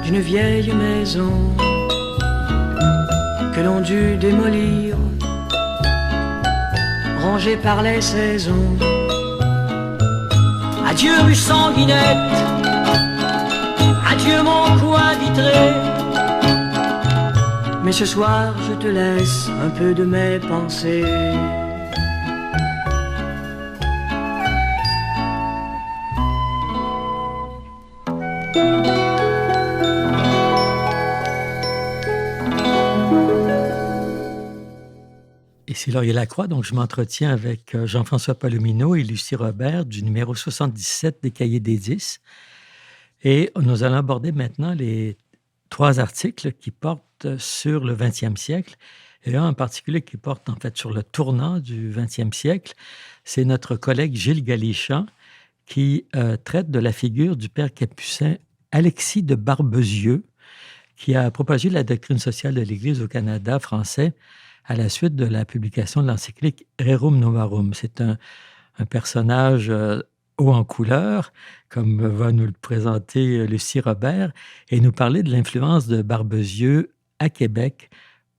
S6: d'une vieille maison que l'on dut démolir, rongée par les saisons. Adieu rue Sanguinette, adieu mon coin vitré. Mais ce soir je te laisse un peu de mes pensées.
S2: Ici Laurier Lacroix, donc je m'entretiens avec Jean-François Palomino et Lucie Robert du numéro 77 des Cahiers des 10. Et nous allons aborder maintenant les 3 articles qui portent sur le 20e siècle, et un en particulier qui porte en fait sur le tournant du 20e siècle. C'est notre collègue Gilles Galichan qui traite de la figure du père capucin Alexis de Barbezieux, qui a propagé la doctrine sociale de l'Église au Canada français à la suite de la publication de l'encyclique Rerum Novarum. C'est un personnage haut en couleur, comme va nous le présenter Lucie Robert, et nous parler de l'influence de Barbezieux à Québec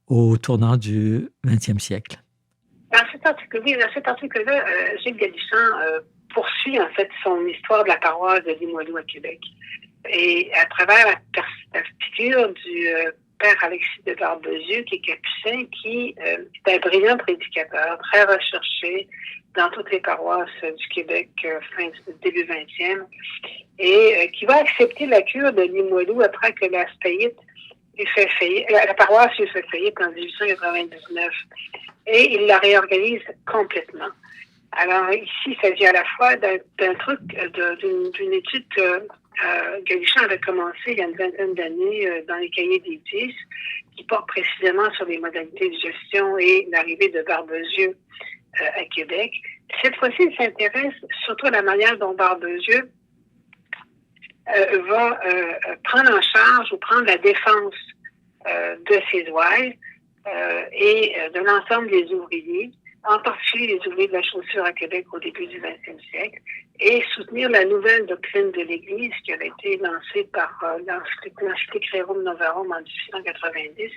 S2: au tournant du 20e siècle.
S4: Dans cet article-là, Gilles Galichan poursuit en fait son histoire de la paroisse de Limoilou à Québec. Et à travers la figure du père Alexis de Barbezieux, qui est capucin, qui est un brillant prédicateur, très recherché dans toutes les paroisses du Québec début 20e, et qui va accepter la cure de Limoilou après que la paroisse lui fait faillite en 1899. Et il la réorganise complètement. Alors ici, il s'agit à la fois d'une étude que Galichan avait commencé il y a une vingtaine d'années dans les Cahiers des 10, qui porte précisément sur les modalités de gestion et l'arrivée de Barbezieux à Québec. Cette fois-ci, il s'intéresse surtout à la manière dont Barbezieux va prendre en charge ou prendre la défense de ses ouailles et de l'ensemble des ouvriers, en particulier les ouvriers de la chaussure à Québec au début du 20e siècle, et soutenir la nouvelle doctrine de l'Église qui avait été lancée par l'encyclique Rerum Novarum en 1890,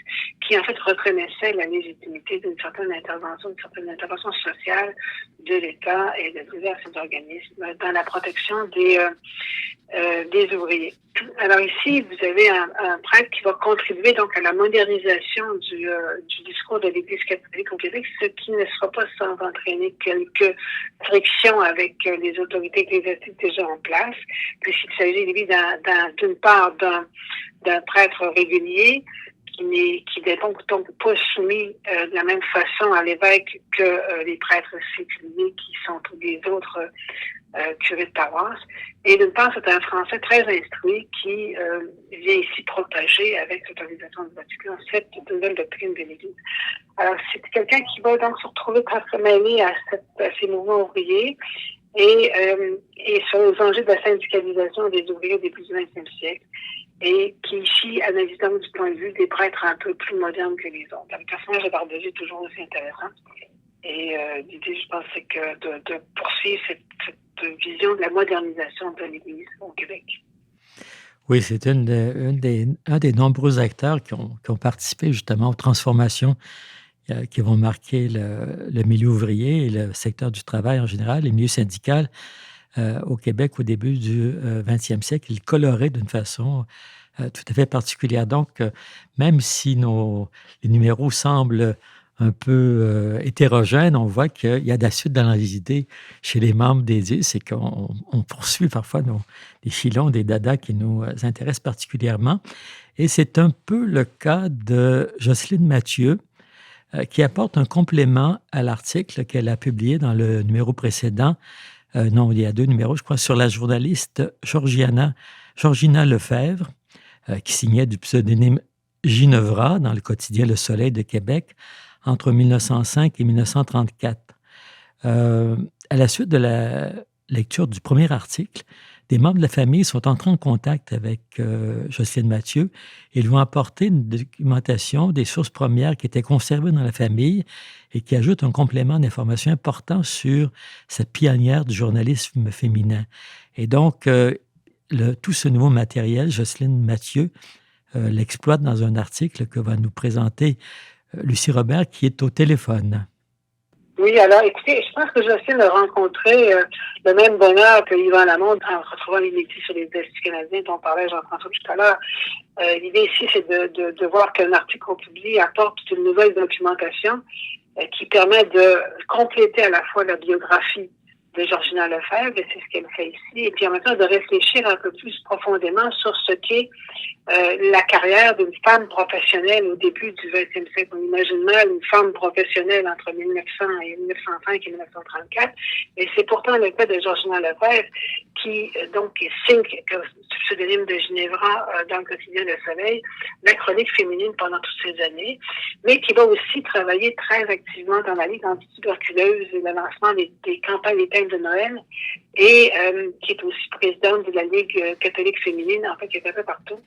S4: qui en fait reconnaissait la légitimité d'une certaine intervention sociale de l'État et de divers organismes dans la protection des ouvriers. Alors ici, vous avez un prêtre qui va contribuer donc à la modernisation du discours de l'Église catholique au Québec, ce qui ne sera pas sans entraîner quelques frictions avec les autorités ecclésiastiques déjà en place, puisqu'il s'agit d'une part d'un prêtre régulier qui n'est donc pas soumis de la même façon à l'évêque que les prêtres séculiers qui sont tous les autres curés de paroisse. Et d'une part, c'est un Français très instruit qui vient ici propager avec l'autorisation du Vatican cette nouvelle doctrine de l'Église. Alors, c'est quelqu'un qui va donc se retrouver presque mêlé à ces mouvements ouvriers et sur les enjeux de la syndicalisation des ouvriers au début du 20e siècle, et qui ici analyse donc du point de vue des prêtres un peu plus modernes que les autres. Le personnage de Barbezieux est toujours aussi intéressant. Et l'idée, je pense, c'est que de poursuivre cette vision de la modernisation de l'Église au Québec.
S2: Oui, c'est un des nombreux acteurs qui ont participé justement aux transformations qui vont marquer le milieu ouvrier et le secteur du travail en général, les milieux syndicaux au Québec au début du 20e siècle. Ils coloraient d'une façon tout à fait particulière. Donc, même si les numéros semblent un peu hétérogènes, on voit qu'il y a de la suite dans les idées chez les membres des 10 et qu'on poursuit parfois des filons, des dadas qui nous intéressent particulièrement. Et c'est un peu le cas de Jocelyne Mathieu, qui apporte un complément à l'article qu'elle a publié dans le numéro précédent. Non, il y a 2 numéros, je crois, sur la journaliste Georgina Lefebvre, qui signait du pseudonyme Ginevra dans le quotidien Le Soleil de Québec entre 1905 et 1934. À la suite de la lecture du premier article, des membres de la famille sont entrés en contact avec Jocelyne Mathieu et ils vont apporter une documentation des sources premières qui étaient conservées dans la famille et qui ajoute un complément d'information important sur cette pionnière du journalisme féminin. Et donc, tout ce nouveau matériel, Jocelyne Mathieu l'exploite dans un article que va nous présenter Lucie Robert, qui est au téléphone.
S4: Oui, alors écoutez, je pense que Jocelyne a rencontré le même bonheur que Yvan Lamonde en retrouvant l'initiative sur les Instituts canadiens dont parlait Jean-François tout à l'heure. L'idée ici, c'est de voir qu'un article qu'on publie apporte une nouvelle documentation qui permet de compléter à la fois la biographie de Georgina Lefebvre, et c'est ce qu'elle fait ici, et puis en même temps de réfléchir un peu plus profondément sur ce qu'est la carrière d'une femme professionnelle au début du 20e siècle. On imagine mal une femme professionnelle entre 1900 et 1905 et 1934, et c'est pourtant le cas de Georgina Lefebvre qui donc signe sous pseudonyme de Ginevra dans le quotidien Le Soleil la chronique féminine pendant toutes ces années, mais qui va aussi travailler très activement dans la Ligue antituberculeuse et le lancement des campagnes des thèmes de Noël, et qui est aussi présidente de la Ligue catholique féminine, en fait, qui est un peu partout.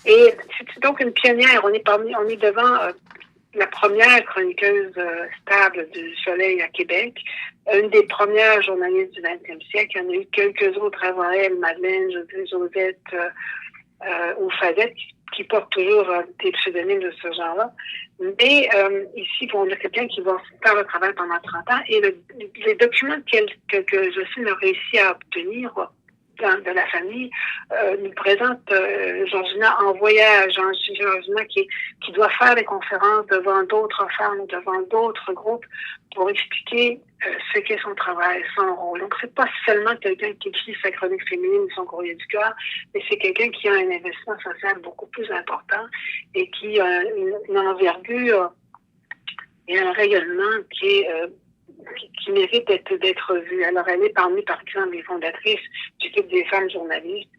S4: Et c'est donc une pionnière. On est devant la première chroniqueuse stable du Soleil à Québec, une des premières journalistes du 20e siècle. Il y en a eu quelques autres avant elle, Madeleine, Josette ou Fazette, qui portent toujours des pseudonymes de ce genre-là. Mais ici, on a quelqu'un qui va faire le travail pendant 30 ans, et les documents que Jocelyne a réussi à obtenir de la famille nous présente Georgina en voyage, Georgina qui doit faire des conférences devant d'autres femmes, devant d'autres groupes pour expliquer ce qu'est son travail, son rôle. Donc, c'est pas seulement quelqu'un qui écrit sa chronique féminine ou son courrier du cœur, mais c'est quelqu'un qui a un investissement social beaucoup plus important et qui a une envergure et un rayonnement qui mérite d'être vue. Alors, elle est parmi, par exemple, les fondatrices du Club des femmes journalistes,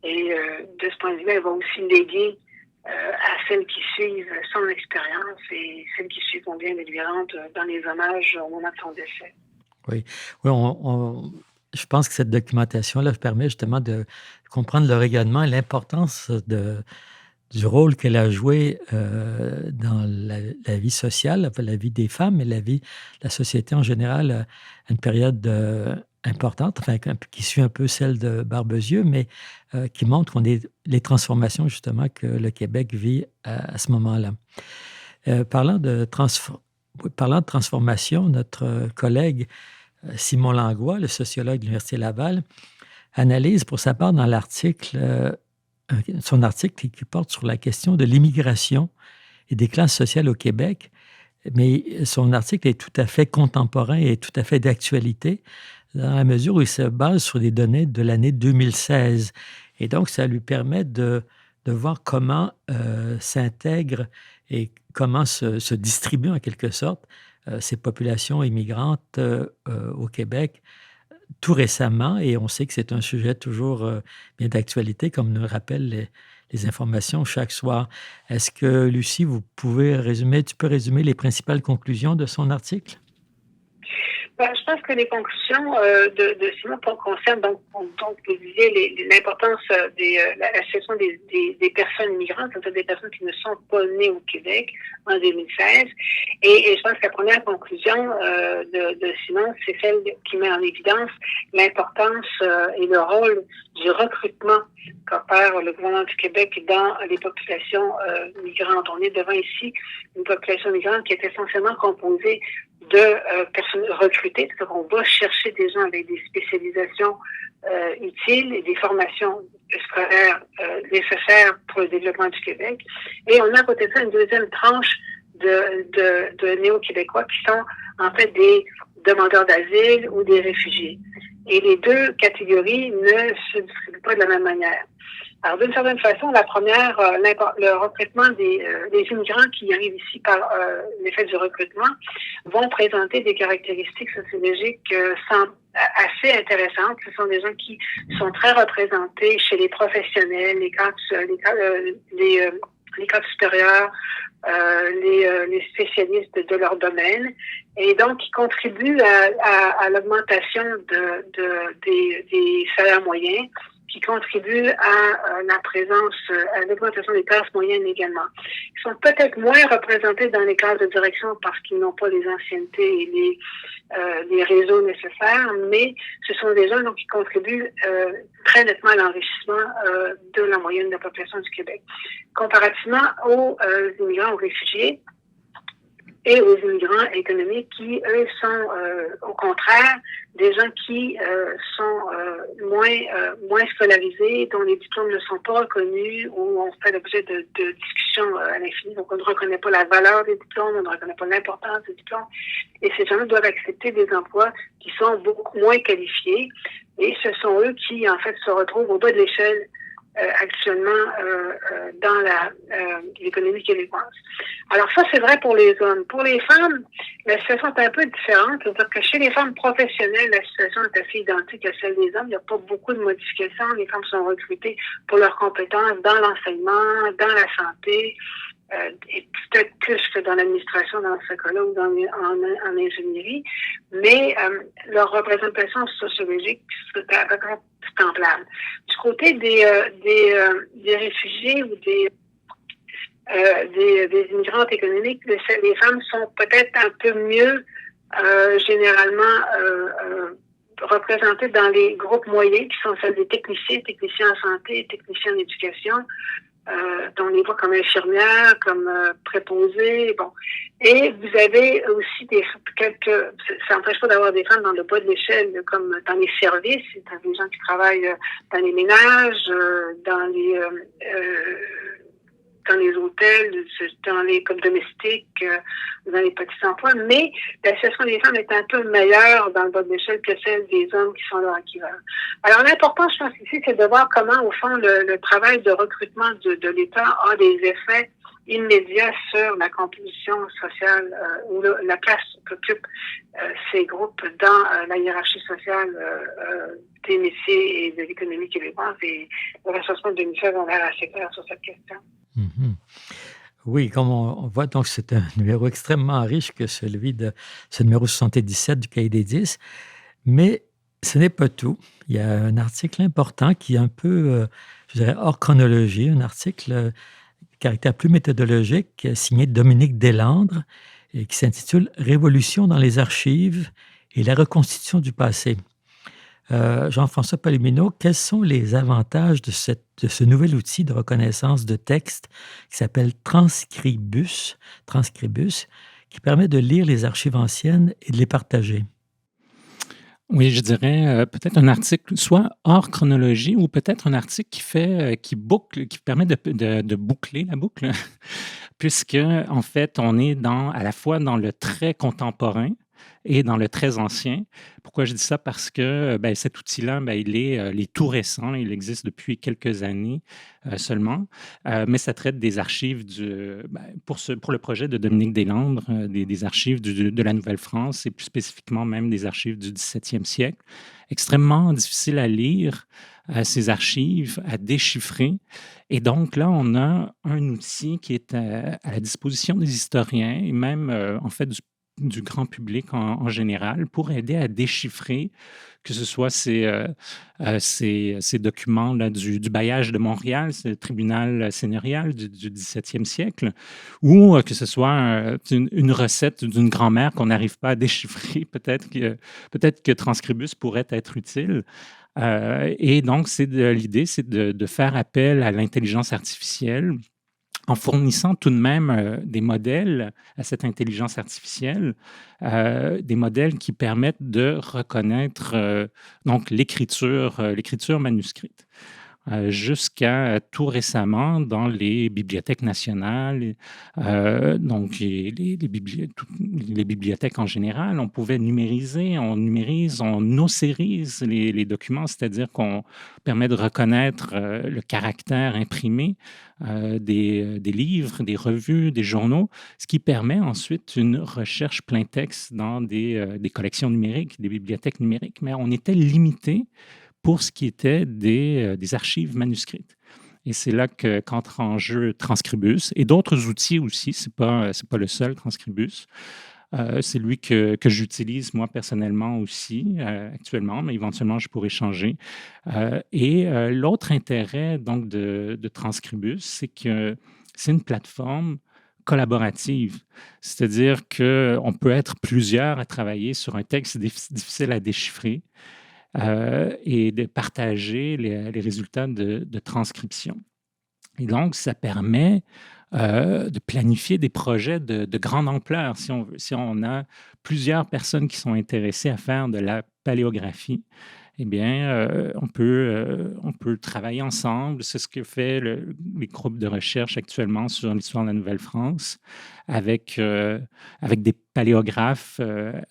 S4: et de ce point de vue, elle va aussi léguer à celles qui suivent son expérience, et celles qui suivent vont bien délirantes dans les hommages au moment de son décès.
S2: Oui, je pense que cette documentation-là permet justement de comprendre le rayonnement et l'importance du rôle qu'elle a joué dans la vie sociale, la vie des femmes et la vie de la société en général à une période importante, enfin, qui suit un peu celle de Barbezieux, mais qui montre les transformations justement que le Québec vit à ce moment-là. Parlant de transformation, notre collègue Simon Langlois, le sociologue de l'Université Laval, analyse pour sa part dans son article qui porte sur la question de l'immigration et des classes sociales au Québec, mais son article est tout à fait contemporain et tout à fait d'actualité dans la mesure où il se base sur des données de l'année 2016. Et donc, ça lui permet de voir comment s'intègrent et comment se distribuent en quelque sorte ces populations immigrantes au Québec tout récemment, et on sait que c'est un sujet toujours bien d'actualité, comme nous rappellent les informations chaque soir. Est-ce que, Lucie, tu peux résumer les principales conclusions de son article?
S4: Je pense que les conclusions de Simon concernent donc vous disiez l'importance la situation des personnes migrantes, c'est-à-dire des personnes qui ne sont pas nées au Québec en 2016. Et je pense que la première conclusion de Simon, c'est celle qui met en évidence l'importance et le rôle du recrutement qu'opère le gouvernement du Québec dans les populations migrantes. On est devant ici une population migrante qui est essentiellement composée de personnes recrutées, c'est-à-dire qu'on va chercher des gens avec des spécialisations utiles et des formations scolaires nécessaires pour le développement du Québec. Et on a à côté de ça une deuxième tranche de néo-québécois qui sont en fait des demandeurs d'asile ou des réfugiés. Et les deux catégories ne se distribuent pas de la même manière. Alors, d'une certaine façon, la première, le recrutement des immigrants qui arrivent ici par l'effet du recrutement vont présenter des caractéristiques sociologiques assez intéressantes. Ce sont des gens qui sont très représentés chez les professionnels, les cadres supérieurs, les spécialistes de leur domaine, et donc qui contribuent à l'augmentation des salaires moyens, qui contribuent à la présence, à l'augmentation des classes moyennes également. Ils sont peut-être moins représentés dans les classes de direction parce qu'ils n'ont pas les anciennetés et les réseaux nécessaires, mais ce sont des gens donc, qui contribuent très nettement à l'enrichissement de la moyenne de la population du Québec. Comparativement aux immigrants, aux réfugiés, et aux immigrants économiques qui, eux, sont au contraire des gens qui sont moins scolarisés, dont les diplômes ne sont pas reconnus ou on fait l'objet de discussions à l'infini. Donc, on ne reconnaît pas la valeur des diplômes, on ne reconnaît pas l'importance des diplômes. Et ces gens-là doivent accepter des emplois qui sont beaucoup moins qualifiés. Et ce sont eux qui, en fait, se retrouvent au bas de l'échelle actuellement dans l'économie québécoise. Alors ça, c'est vrai pour les hommes. Pour les femmes, la situation est un peu différente. C'est-à-dire que chez les femmes professionnelles, la situation est assez identique à celle des hommes. Il n'y a pas beaucoup de modifications. Les femmes sont recrutées pour leurs compétences dans l'enseignement, dans la santé, et peut-être plus que dans l'administration dans ce cas-là ou en ingénierie. Mais leur représentation sociologique, c'est semblable. Du côté des réfugiés ou des immigrantes économiques, les femmes sont peut-être un peu mieux généralement représentées dans les groupes moyens qui sont celles des techniciens en santé, techniciens en éducation, dont on les voit comme infirmières, comme préposées, bon. Et vous avez aussi ça n'empêche pas d'avoir des femmes dans le bas de l'échelle, comme dans les services, c'est des gens qui travaillent dans les ménages, dans les hôtels, comme domestiques, dans les petits emplois, mais la situation des femmes est un peu meilleure dans le bas de l'échelle que celle des hommes qui sont leur équivalent. Alors, l'important, je pense ici, c'est de voir comment, au fond, le travail de recrutement de l'État a des effets immédiats sur la composition sociale ou la place qu'occupent ces groupes dans la hiérarchie sociale des métiers et de l'économie québécoise. Et le recensement de l'UNICEF a l'air assez clair sur cette question.
S2: Mm-hmm. Oui, comme on voit, donc c'est un numéro extrêmement riche que celui de ce numéro 77 du Cahier des 10. Mais ce n'est pas tout. Il y a un article important qui est un peu, je dirais, hors chronologie, un article de caractère plus méthodologique signé Dominique Deslandres et qui s'intitule « Révolution dans les archives et la reconstitution du passé ». Jean-François Palomino, quels sont les avantages de ce nouvel outil de reconnaissance de texte qui s'appelle Transcribus, qui permet de lire les archives anciennes et de les partager?
S3: Oui, je dirais peut-être un article soit hors chronologie ou peut-être un article qui permet de boucler la boucle, puisque en fait, on est à la fois dans le très contemporain et dans le très ancien. Pourquoi je dis ça? Parce que cet outil-là, il est tout récent. Il existe depuis quelques années seulement, mais ça traite des archives pour le projet de Dominique Deslandres, des archives de la Nouvelle-France et plus spécifiquement même des archives du 17e siècle. Extrêmement difficile à lire, ces archives, à déchiffrer. Et donc là, on a un outil qui est à la disposition des historiens et même en fait du grand public en général pour aider à déchiffrer que ce soit ces documents-là du bailliage de Montréal, c'est le tribunal seigneurial du 17e siècle, ou que ce soit une recette d'une grand-mère qu'on n'arrive pas à déchiffrer, peut-être que Transcribus pourrait être utile. Et donc, l'idée, c'est de faire appel à l'intelligence artificielle en fournissant tout de même des modèles à cette intelligence artificielle, des modèles qui permettent de reconnaître donc l'écriture manuscrite. Jusqu'à tout récemment, dans les bibliothèques nationales, donc les bibliothèques en général, on pouvait numériser, on ossérise les documents, c'est-à-dire qu'on permet de reconnaître le caractère imprimé des livres, des revues, des journaux, ce qui permet ensuite une recherche plein texte dans des collections numériques, des bibliothèques numériques. Mais on était limité pour ce qui était des archives manuscrites. Et c'est là qu'entre en jeu Transcribus et d'autres outils aussi. C'est pas le seul Transcribus. C'est lui que j'utilise moi personnellement aussi actuellement, mais éventuellement je pourrais changer. Et l'autre intérêt donc de Transcribus, c'est que c'est une plateforme collaborative. C'est-à-dire qu'on peut être plusieurs à travailler sur un texte difficile à déchiffrer. Et de partager les résultats de transcription. Et donc, ça permet de planifier des projets de grande ampleur, si on veut. Si on a plusieurs personnes qui sont intéressées à faire de la paléographie, eh bien, on peut travailler ensemble. C'est ce que fait les groupes de recherche actuellement sur l'histoire de la Nouvelle-France avec des paléographes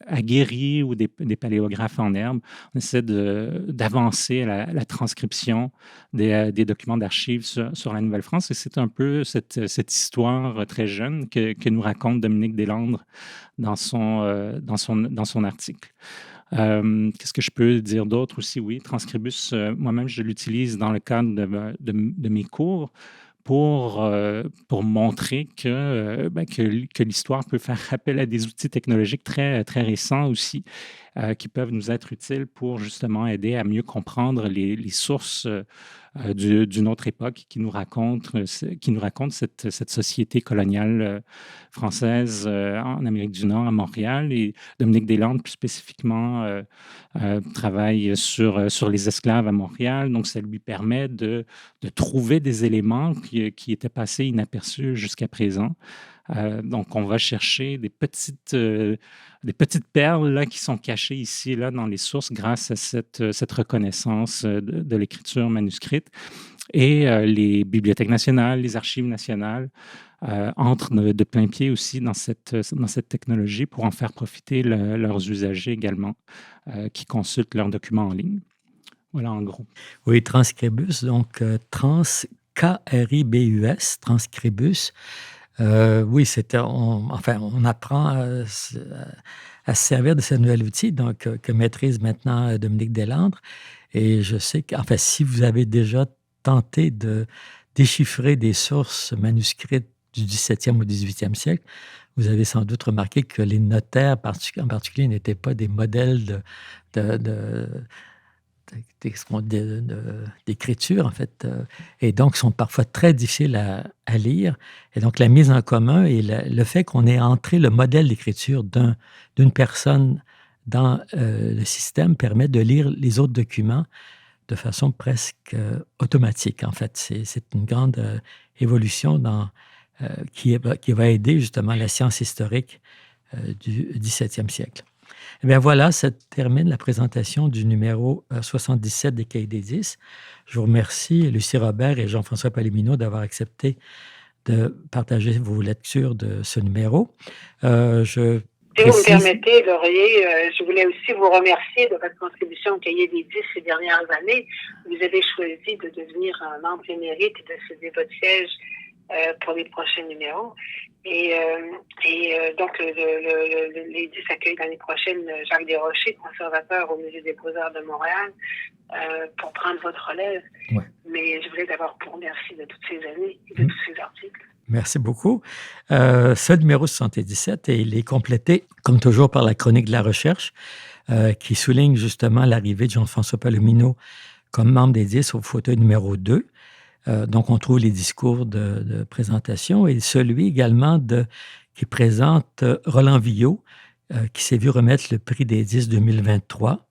S3: aguerris ou des paléographes en herbe. On essaie d'avancer la transcription des documents d'archives sur la Nouvelle-France. Et c'est un peu cette histoire très jeune que nous raconte Dominique Deslandres dans son article. Qu'est-ce que je peux dire d'autre aussi? Oui, Transcribus, moi-même, je l'utilise dans le cadre de mes cours pour montrer que l'histoire peut faire appel à des outils technologiques très, très récents aussi, qui peuvent nous être utiles pour justement aider à mieux comprendre les sources d'une autre époque qui nous raconte cette société coloniale française en Amérique du Nord, à Montréal. Et Dominique Deslandres, plus spécifiquement, travaille sur les esclaves à Montréal. Donc, ça lui permet de trouver des éléments qui étaient passés inaperçus jusqu'à présent. Donc, on va chercher des petites perles là, qui sont cachées ici et là dans les sources grâce à cette reconnaissance de l'écriture manuscrite. Et les bibliothèques nationales, les archives nationales entrent de plein pied aussi dans cette technologie pour en faire profiter leurs usagers également qui consultent leurs documents en ligne. Voilà en gros.
S2: Oui, Transcribus, donc K-R-I-B-U-S, Transcribus. Oui, on apprend à se servir de ce nouvel outil donc, que maîtrise maintenant Dominique Deslandres. Et je sais si vous avez déjà tenté de déchiffrer des sources manuscrites du 17e ou 18e siècle, vous avez sans doute remarqué que les notaires en particulier n'étaient pas des modèles d'écriture, en fait, et donc sont parfois très difficiles à lire. Et donc, la mise en commun et le fait qu'on ait entré le modèle d'écriture d'une personne dans le système permet de lire les autres documents de façon presque automatique, en fait. C'est une grande évolution qui va aider justement la science historique du XVIIe siècle. Eh bien voilà, ça termine la présentation du numéro 77 des Cahiers des 10. Je vous remercie, Lucie Robert et Jean-François Palomino, d'avoir accepté de partager vos lectures de ce numéro.
S4: Si vous me permettez, Laurier, je voulais aussi vous remercier de votre contribution au Cahier des 10 ces dernières années. Vous avez choisi de devenir un membre émérite et de céder votre siège pour les prochains numéros. Et donc, les 10 accueillent l'année prochaine Jacques Desrochers, conservateur au Musée des Beaux-Arts de Montréal, pour prendre votre relève. Ouais. Mais je voulais d'abord vous remercier de toutes ces années et de tous ces articles.
S2: Merci beaucoup. Ce numéro 77, il est complété, comme toujours, par la chronique de la recherche, qui souligne justement l'arrivée de Jean-François Palomino comme membre des 10 au fauteuil numéro 2. Donc, on trouve les discours de présentation et celui également qui présente Roland Villot, qui s'est vu remettre le prix des 10 2023.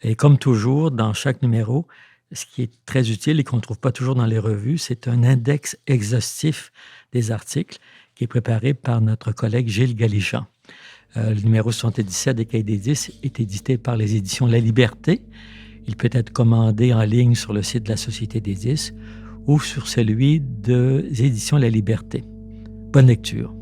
S2: Et comme toujours, dans chaque numéro, ce qui est très utile et qu'on ne trouve pas toujours dans les revues, c'est un index exhaustif des articles qui est préparé par notre collègue Gilles Galichan. Le numéro 77 des Cahiers des 10 est édité par les éditions La Liberté. Il peut être commandé en ligne sur le site de la Société des 10 ou sur celui des éditions La Liberté. Bonne lecture.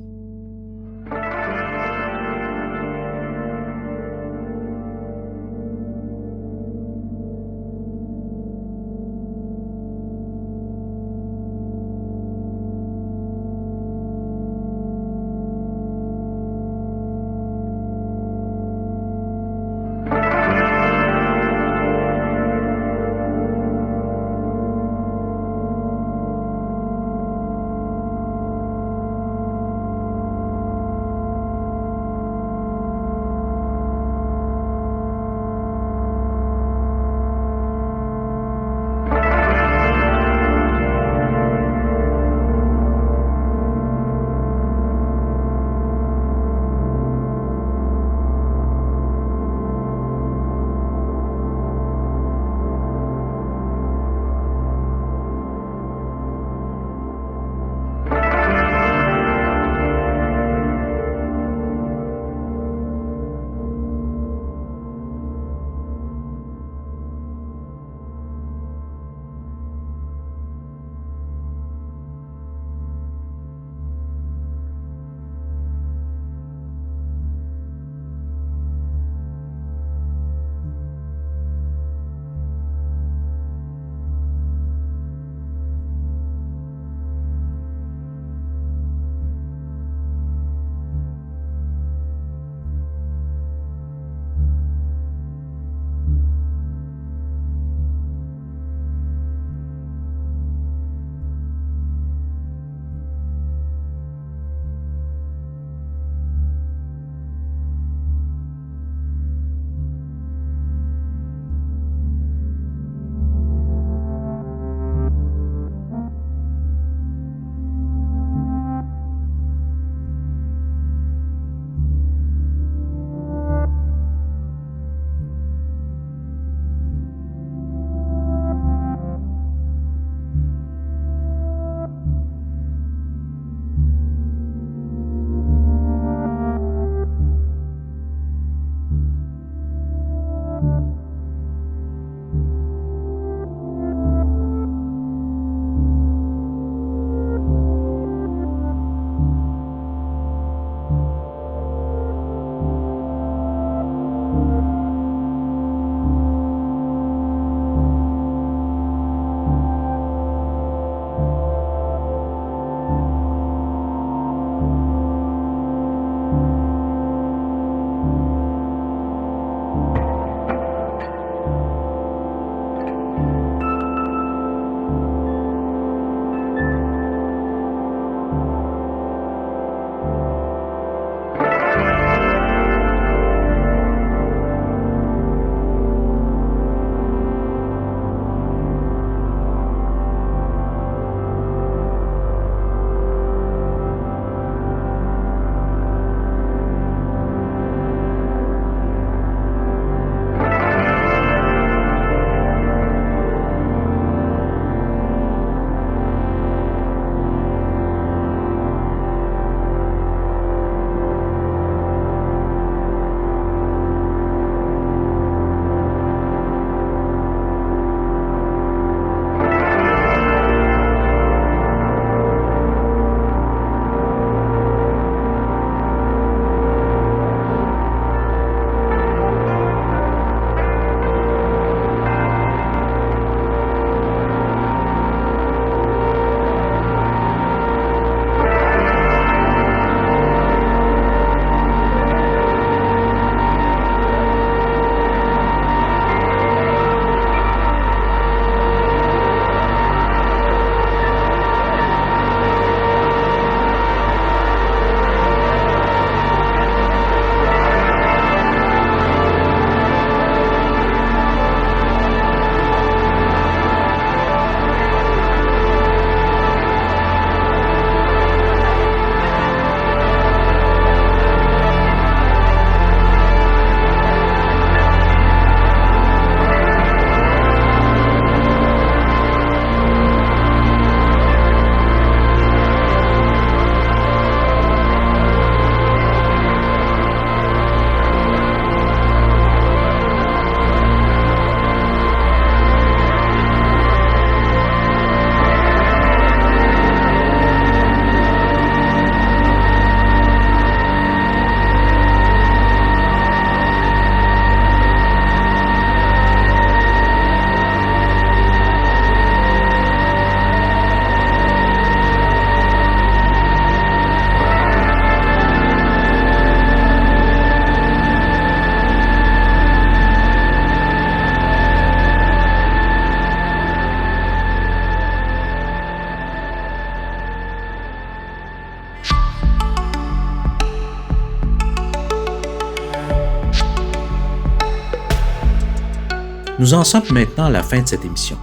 S1: Nous en sommes maintenant à la fin de cette émission.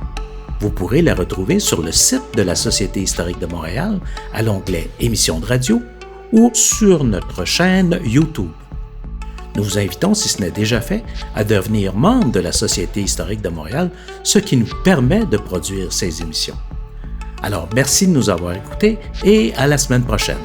S1: Vous pourrez la retrouver sur le site de la Société historique de Montréal, à l'onglet Émissions de radio ou sur notre chaîne YouTube. Nous vous invitons, si ce n'est déjà fait, à devenir membre de la Société historique de Montréal, ce qui nous permet de produire ces émissions. Alors, merci de nous avoir écoutés et à la semaine prochaine.